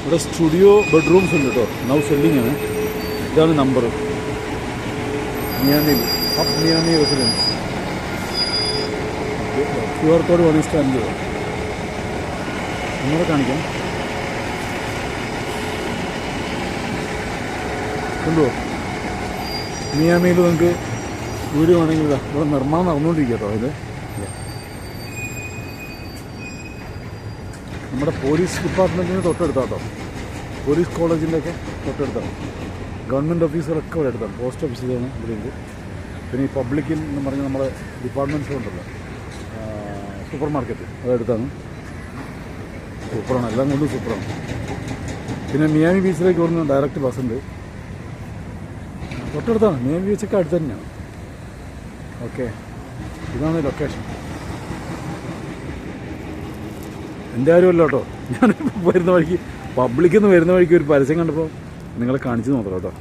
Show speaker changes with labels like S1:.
S1: ഇവിടെ studio bedrooms ഉണ്ട് കേട്ടോ. നൗ സെല്ലിംഗ് ആണ്. ഇതാണ് number. Miami Miami residence. QR code വേണമെങ്കിൽ സ്കാൻ ചെയ്യുക. ഒന്നുകൂടെ കാണിക്കാം. കണ്ടോ, മിയാമിയിൽ നിങ്ങൾക്ക് വീഡിയോ വേണമെങ്കിൽ ഇവിടെ നിർമ്മാണം നടന്നുകൊണ്ടിരിക്കുക കേട്ടോ. ഇത് നമ്മുടെ പോലീസ് ഡിപ്പാർട്ട്മെൻറ്റിന് തൊട്ടടുത്താട്ടോ. പോലീസ് കോളേജിൻ്റെയൊക്കെ തൊട്ടടുത്താണ്. ഗവൺമെൻറ് ഓഫീസുകളൊക്കെ ഇവിടെ അടുത്താണ്. പോസ്റ്റ് ഓഫീസ് ഇതാണ് ഇവിടെ ഉണ്ട്. പിന്നെ ഈ പബ്ലിക്കിൻ എന്ന് പറഞ്ഞാൽ നമ്മുടെ ഡിപ്പാർട്ട്മെൻറ്റ്സ് ഉണ്ടല്ലോ, സൂപ്പർ മാർക്കറ്റ്, അതടുത്താണ്. സൂപ്പറാണ്, എല്ലാം കൊണ്ടും സൂപ്പറാണ്. പിന്നെ മിയാമി ബീച്ചിലേക്ക് പോകുന്ന ഡയറക്റ്റ് ബസ് ഉണ്ട്. തൊട്ടടുത്താണ്. മിയാമി ബീച്ചൊക്കെ അടുത്ത് തന്നെയാണ്. ഓക്കെ, ഇതാണ് ലൊക്കേഷൻ. എൻ്റെ കാര്യമല്ല കേട്ടോ. ഞാൻ വരുന്ന വഴിക്ക്, പബ്ലിക്കിൽ നിന്ന് വരുന്ന വഴിക്ക് ഒരു പരസ്യം കണ്ടപ്പോൾ നിങ്ങളെ കാണിച്ചു നോക്കാം കേട്ടോ.